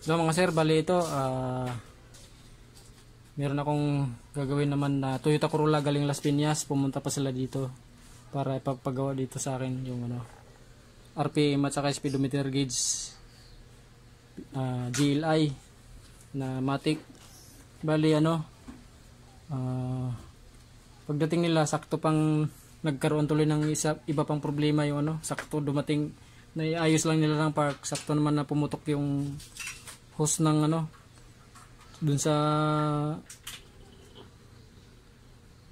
So mga sir, bali ito, meron akong gagawin naman na Toyota Corolla galing Las Piñas. Pumunta pa sila dito para ipagpagawa dito sa akin yung ano, RPM at saka speedometer gauge, GLI na Matic. Bali ano, pagdating nila sakto pang nagkaroon tuloy ng iba pang problema yung ano, sakto dumating, naiayos lang nila ng park, sakto naman na pumutok yung hose ng ano dun sa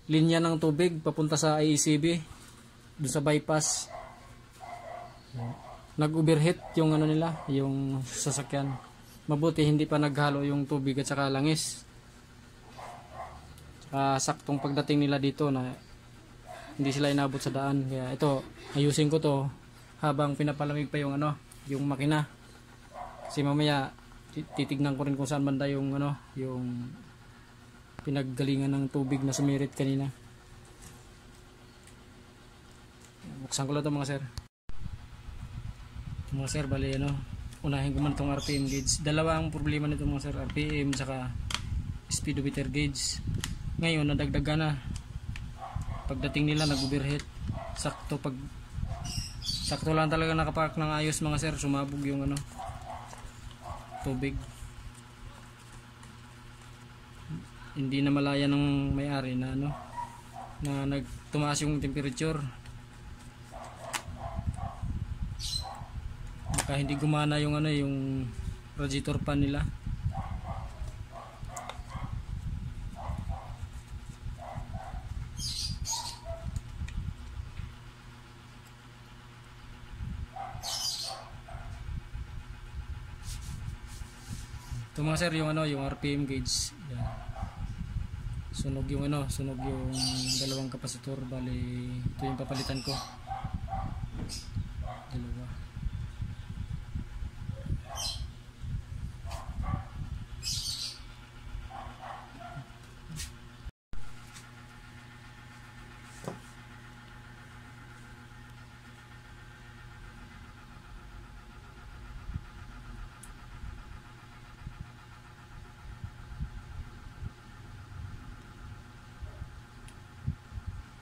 linya ng tubig papunta sa IECB dun sa bypass. Nag-overheat yung ano nila, yung sasakyan. Mabuti hindi pa naghalo yung tubig at saka langis. Saktong pagdating nila dito na hindi sila inabot sa daan. Kaya ito, ayusin ko to habang pinapalamig pa yung ano, yung makina. Kasi mamaya titignan ko rin kung saan banda yung ano, yung pinaggalingan ng tubig na sumirit kanina. Buksan ko lang ito mga sir. Mga sir, bali ano, unahin ko man itong RPM gauge. Dalawa ang problema nito mga sir, RPM saka speedometer gauge. Ngayon nadagdagan na. Pagdating nila nag-overheat. Sakto lang talaga nakapark ng ayos mga sir, sumabog yung ano, tubig. Hindi na malaya ng may-ari na ano, na nagtumaas yung temperature. Baka hindi gumana yung ano, yung radiator fan nila. Ito mga sir, yung ano, yung RPM gauge. Yan. Sunog yung ano, sunog yung dalawang kapasitor. Bali ito yung papalitan ko. Dalawa.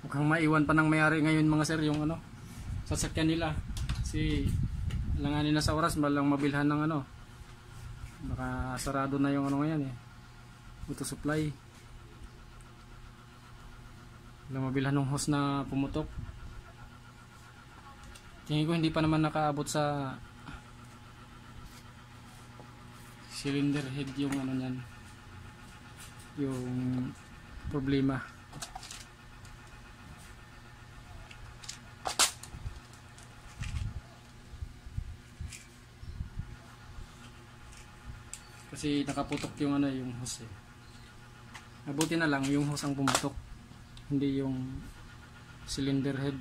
Mukhang maiwan pa ng may-ari ngayon mga sir yung ano, sasakyan nila. Kasi langanin na sa oras, balang mabilhan ng ano, baka sarado na yung ano ngayon auto supply. Balang mabilhan ng hose na pumutok. Tingin ko hindi pa naman nakaabot sa cylinder head yung ano nyan, yung problema. Kasi nakaputok yung ano, yung hose Mabuti na lang yung hose ang pumutok, hindi yung cylinder head.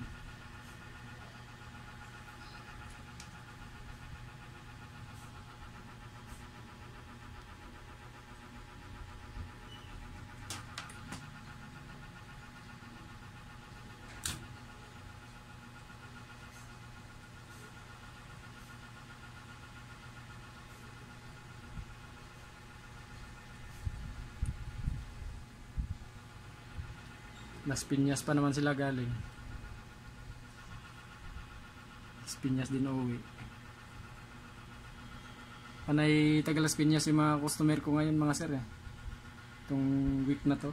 Las Piñas pa naman sila galing. Las Piñas din uuwi. Panay taga Las Piñas yung mga customer ko ngayon mga sir itong week na to.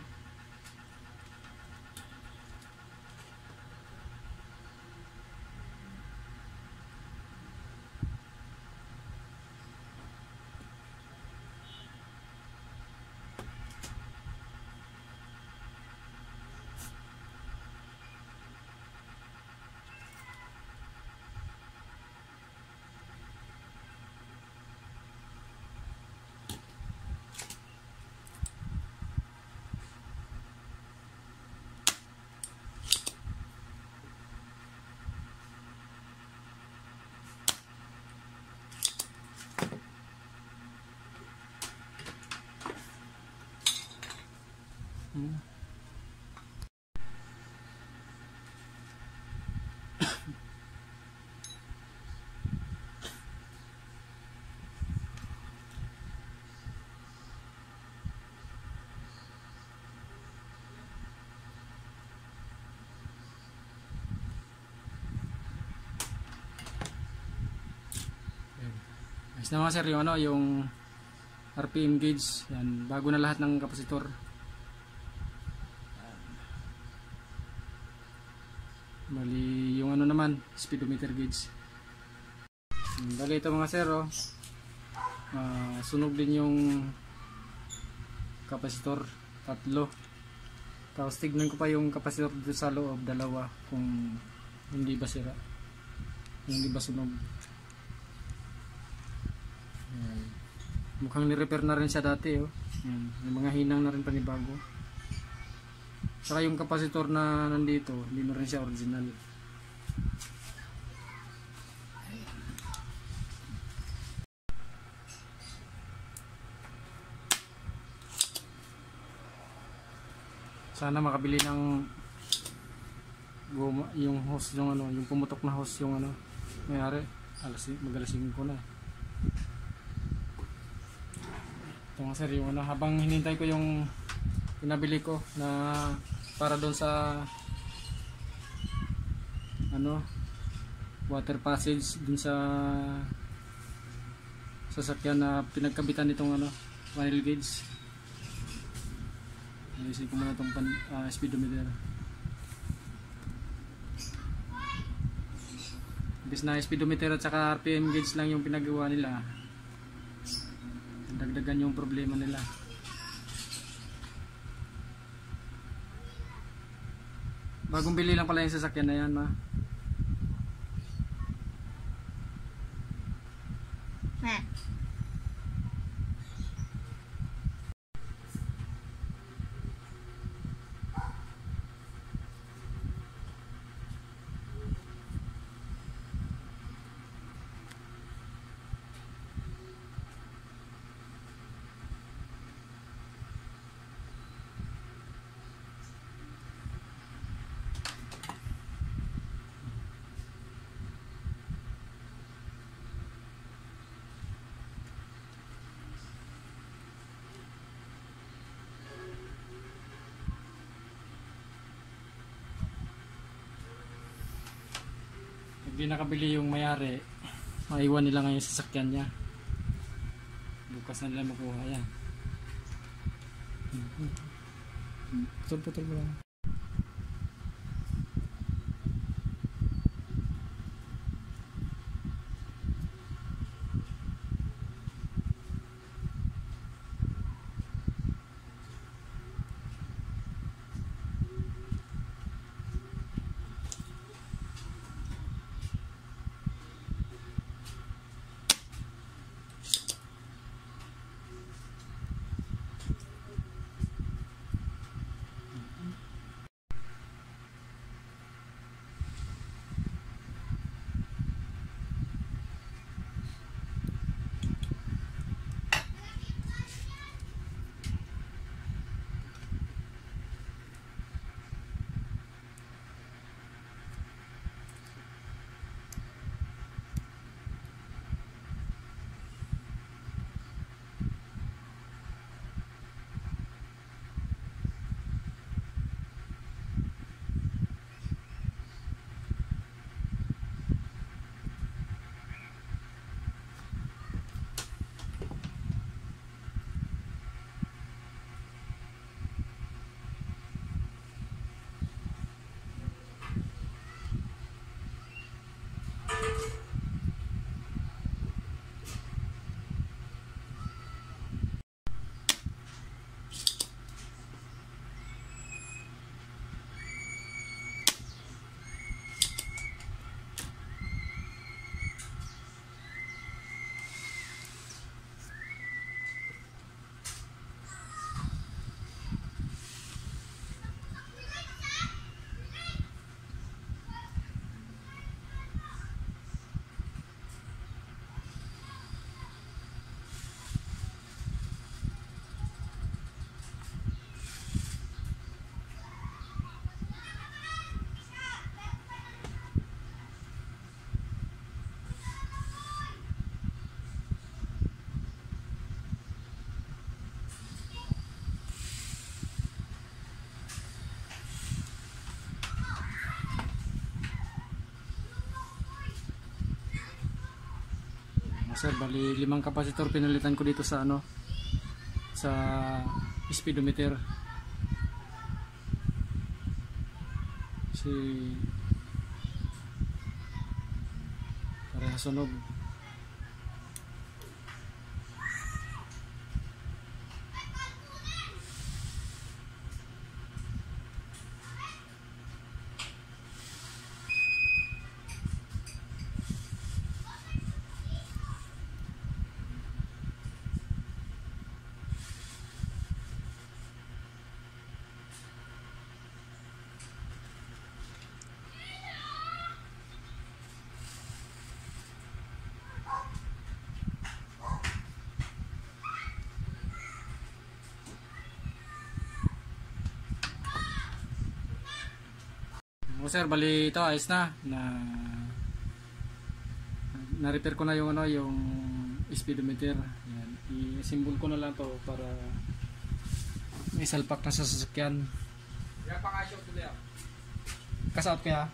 Ayos na mga sir yung ano, yung RPM gauge. Yan, bago na lahat ng kapasitor. Bali yung ano naman, speedometer gauge. Bali ito mga sir, oh. Sunog din yung kapasitor, 3. Tapos tignan ko pa yung kapasitor dito sa loob, 2, kung hindi ba sira, hindi ba sunog. Ayan. Mukhang ni-repair na rin siya dati, oh. Ayan. May mga hinang na rin panibago. Saka yung kapasitor na nandito, hindi na rin siya original. Sana makabili ng goma, yung hose, yung ano, yung pumutok na hose, yung ano, mayari, mag-alas 5 na. Ito nga sir, yung ano, habang hinintay ko yung pinabili ko na para doon sa ano, water passage dun sa sasakyan na pinagkabitan nitong ano, vinyl gauge. Ayusin ko muna itong speedometer. Imbis na speedometer at saka RPM gauge lang yung pinagawa nila, dagdagan yung problema nila. Bagong bili lang pala yung sasakyan na yan, ma. Hindi nakabili yung may-ari, maiwan nila ngayon sa sasakyan niya. Bukas na nila makuha yan. Putol-putol mo lang. Sir, bali 5 kapasitor pinalitan ko dito sa ano, sa speedometer. Si pareha sunog. O sir, bali ito ayos na na-repair ko na yung ano, yung speedometer. Yan, i-symbol ko na lang to para may salpak na sa sasakyan. Kaya pa nga show tuloy ako. Kasaot kaya?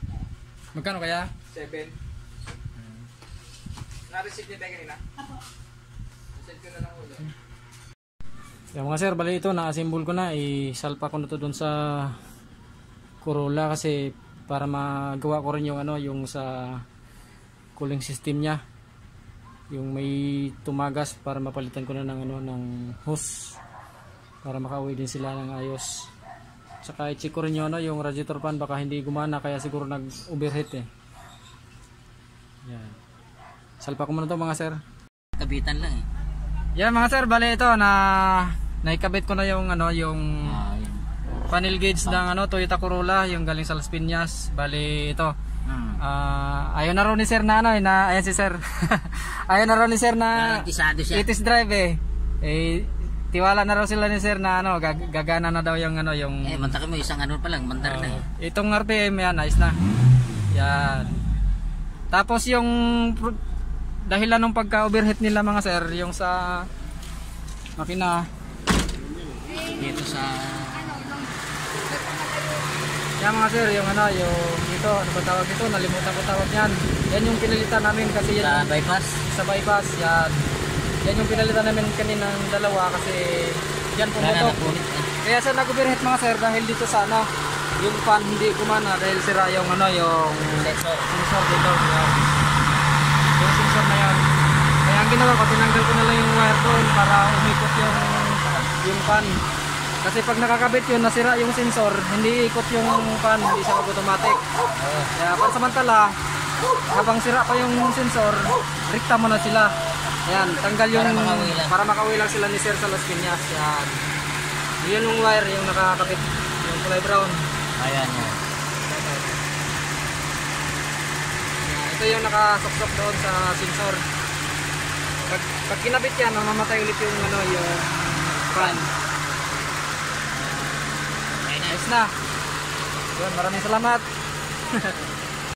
Magkano kaya? 7. Na-receive niya tayo kanina? Apo. Send ko na lang ulo. Yung mga sir, bali ito na-symbol ko na, isalpak ko na to dun sa Corolla kasi para magawa ko rin yung ano, yung sa cooling system niya, yung may tumagas, para mapalitan ko na ng ano, ng hose para makauwi din sila ng ayos. Saka i-check ko rin yung ano, yung radiator fan, baka hindi gumana kaya siguro nag-overheat eh. Yan. Salpa ko muna to mga sir. Kabitan lang eh. Yan mga sir, bali ito na naikabit ko na yung ano, yung panel gauge ng ano, Toyota Corolla, yung galing sa Las Piñas. Bali ito. Ayaw na raw ni sir na ano, ayan si sir. Ayaw na raw ni sir na itis drive eh. Tiwala na raw sila ni sir na ano, gagana na daw yung ano, yung mantakin mo isang ano pa lang, mandar na eh. Itong RPM yan, ayos na. Yan. Tapos yung dahilan ng pagka-overheat nila mga sir, yung sa makina Dito sa yan mga sir, yung ano, yung ito, ano ba tawag ito? Nalimutan ko tawag yan. Yan yung pinalitan namin kasi yan sa yung, bypass. sa bypass, yan. Yan yung pinalitan namin kaninang dalawa kasi yan pumutok. Kaya sa nag-overheat mga sir dahil dito sa ano, yung fan hindi kumana dahil sira yung ano, yung sensor dito. Yan. Yung sensor na yan. Kaya ang ginawa ko, tinanggal ko na lang yung wire doon para umikot yung fan. Kasi pag nakakabit yun, nasira yung sensor, hindi ikot yung fan, hindi siya mag-automatic. Kaya pansamantala, habang sira pa yung sensor, rikta mo na sila. Ayan, tanggal yung para makauwi lang sila ni sir sa Las Piñas. Yan. Yun yung wire, yung nakakabit, yung kulay brown. Ayan yan. Ito yung nakasok-sok doon sa sensor. Pag kinabit yan, mamamatay ulit yung ano, yung fan. Ayos na. Yun, maraming salamat.